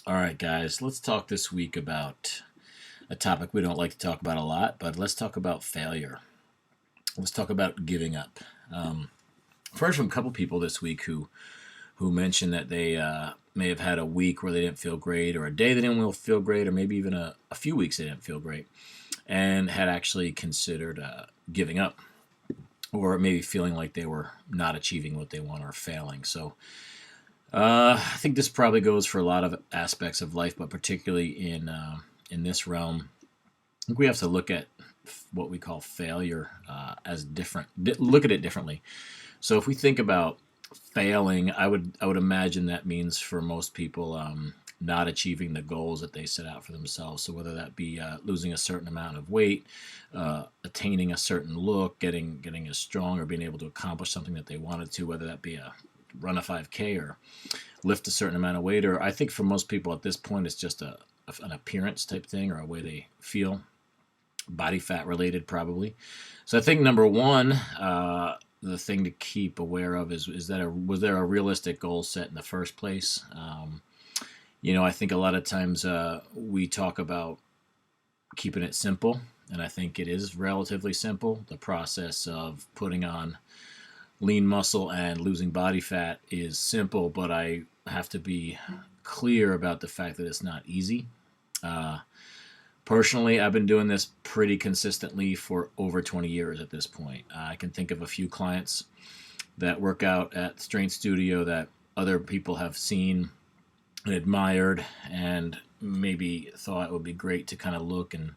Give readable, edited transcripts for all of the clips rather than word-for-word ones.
All right, guys, let's talk this week about a topic we don't like to talk about a lot, but let's talk about failure. Let's talk about giving up. Um, I've heard from a couple people this week who mentioned that they may have had a week where they didn't feel great, or a day they didn't feel great, or maybe even a few weeks they didn't feel great, and had actually considered giving up, or maybe feeling like they were not achieving what they want or failing. So I think this probably goes for a lot of aspects of life, but particularly in this realm, I think we have to look at what we call failure as different. Look at it differently. So if we think about failing, I would imagine that means for most people not achieving the goals that they set out for themselves. So whether that be losing a certain amount of weight, attaining a certain look, getting as strong, or being able to accomplish something that they wanted to, whether that be a run a 5K or lift a certain amount of weight, or I think for most people at this point it's just an appearance type thing or a way they feel, body fat related probably. So I think number one, the thing to keep aware of is that was there a realistic goal set in the first place? I think a lot of times we talk about keeping it simple, and I think it is relatively simple. The process of putting on lean muscle and losing body fat is simple, but I have to be clear about the fact that it's not easy. Uh, Personally, I've been doing this pretty consistently for over 20 years at this point. I can think of a few clients that work out at Strength Studio that other people have seen and admired and maybe thought it would be great to kind of look and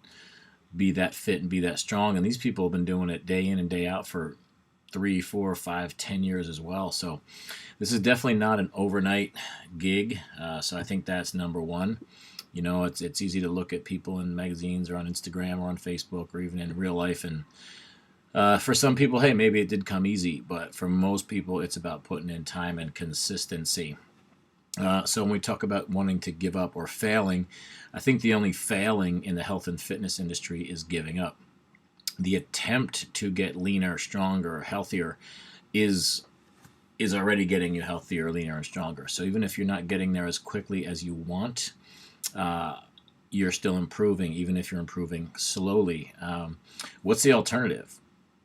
be that fit and be that strong. And these people have been doing it day in and day out for 3, 4, 5, 10 years as well. So this is definitely not an overnight gig. So I think that's number one. It's easy to look at people in magazines or on Instagram or on Facebook or even in real life, and for some people, hey, maybe it did come easy, but for most people, it's about putting in time and consistency. So when we talk about wanting to give up or failing, I think the only failing in the health and fitness industry is giving up. The attempt to get leaner, stronger, healthier is already getting you healthier, leaner, and stronger. So even if you're not getting there as quickly as you want, uh, you're still improving, even if you're improving slowly. What's the alternative?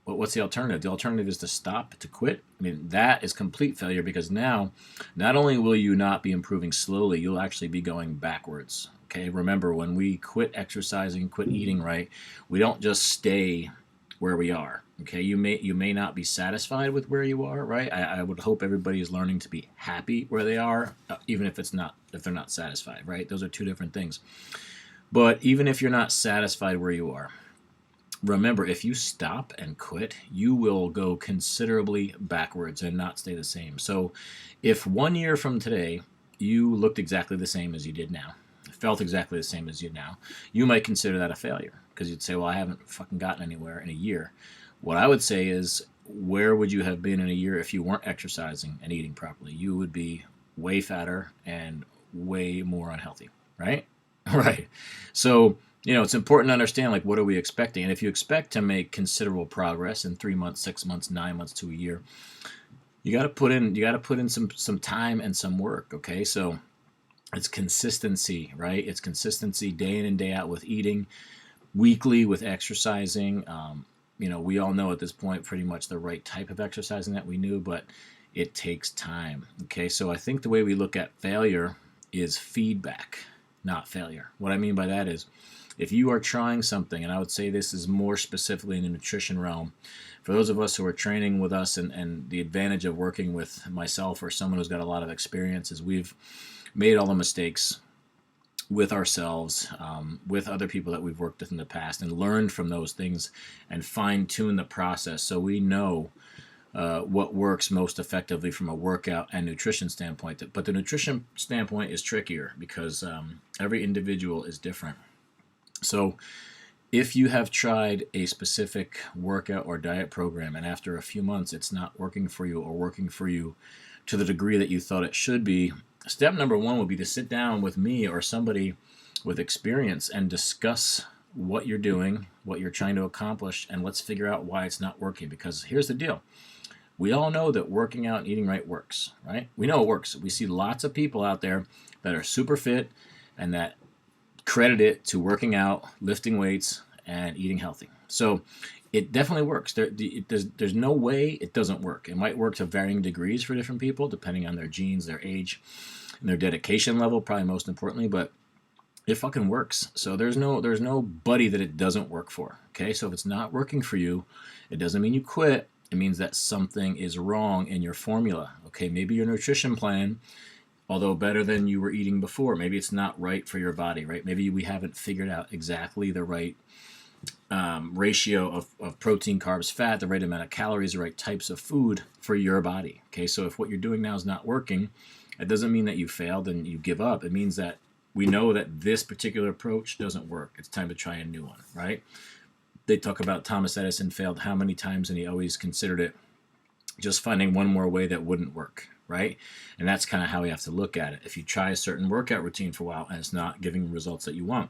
What's the alternative? The alternative is to stop, to quit. I mean, that is complete failure, because now, not only will you not be improving slowly, you'll actually be going backwards. Okay, remember, when we quit exercising, quit eating right, we don't just stay where we are. Okay, you may not be satisfied with where you are, right? I would hope everybody is learning to be happy where they are, even if they're not satisfied, right? Those are two different things. But even if you're not satisfied where you are, remember, if you stop and quit, you will go considerably backwards and not stay the same. So if 1 year from today you looked exactly the same as you did now, felt exactly the same as you now, you might consider that a failure, because you'd say, well, I haven't fucking gotten anywhere in a year. What I would say is, where would you have been in a year if you weren't exercising and eating properly? You would be way fatter and way more unhealthy, right? Right. So, it's important to understand, like, what are we expecting? And if you expect to make considerable progress in 3 months, 6 months, 9 months to a year, you got to put in some time and some work. Okay. So it's consistency, right? It's consistency day in and day out with eating, weekly with exercising. We all know at this point pretty much the right type of exercising that we knew, but it takes time. Okay. So I think the way we look at failure is feedback, not failure. What I mean by that is, if you are trying something, and I would say this is more specifically in the nutrition realm, for those of us who are training with us, and the advantage of working with myself or someone who's got a lot of experience, is we've made all the mistakes with ourselves, with other people that we've worked with in the past, and learned from those things and fine tune the process so we know what works most effectively from a workout and nutrition standpoint. But the nutrition standpoint is trickier because every individual is different. So if you have tried a specific workout or diet program, and after a few months it's not working for you, or working for you to the degree that you thought it should be, step number one would be to sit down with me or somebody with experience and discuss what you're doing, what you're trying to accomplish, and let's figure out why it's not working. Because here's the deal. We all know that working out and eating right works, right? We know it works. We see lots of people out there that are super fit, and that credit it to working out, lifting weights, and eating healthy. So it definitely works. There's no way it doesn't work. It might work to varying degrees for different people, depending on their genes, their age, and their dedication level, probably most importantly, but it fucking works. So there's nobody that it doesn't work for. Okay, so if it's not working for you, it doesn't mean you quit. It means that something is wrong in your formula. Okay, maybe your nutrition plan, although better than you were eating before, maybe it's not right for your body, right? Maybe we haven't figured out exactly the right ratio of protein, carbs, fat, the right amount of calories, the right types of food for your body. Okay, so if what you're doing now is not working, it doesn't mean that you failed and you give up. It means that we know that this particular approach doesn't work. It's time to try a new one, right? They talk about Thomas Edison failed how many times, and he always considered it just finding one more way that wouldn't work, right? And that's kind of how we have to look at it. If you try a certain workout routine for a while and it's not giving results that you want,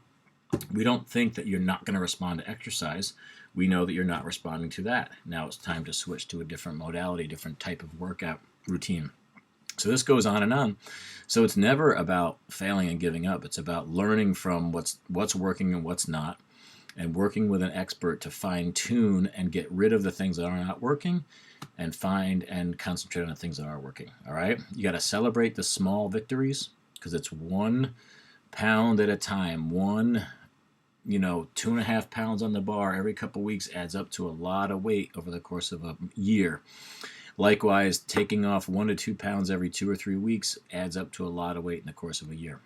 we don't think that you're not going to respond to exercise. We know that you're not responding to that. Now it's time to switch to a different modality, different type of workout routine. So this goes on and on. So it's never about failing and giving up. It's about learning from what's working and what's not, and working with an expert to fine tune and get rid of the things that are not working and find and concentrate on the things that are working. All right. You got to celebrate the small victories, because it's 1 pound at a time. 2.5 pounds on the bar every couple weeks adds up to a lot of weight over the course of a year. Likewise, taking off 1 to 2 pounds every 2 or 3 weeks adds up to a lot of weight in the course of a year.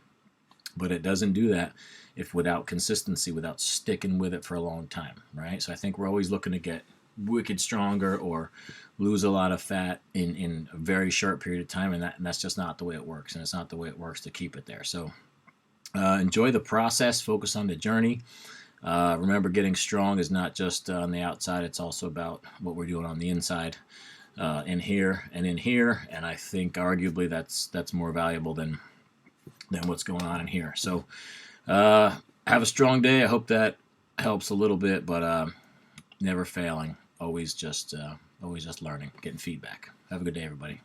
But it doesn't do that if without consistency, without sticking with it for a long time, right? So I think we're always looking to get wicked stronger or lose a lot of fat in a very short period of time, and that's just not the way it works, and it's not the way it works to keep it there. So enjoy the process, focus on the journey. Remember, getting strong is not just on the outside, it's also about what we're doing on the inside, in here, and I think arguably that's more valuable than what's going on in here. So have a strong day. I hope that helps a little bit, but never failing, always just learning, getting feedback. Have a good day, everybody.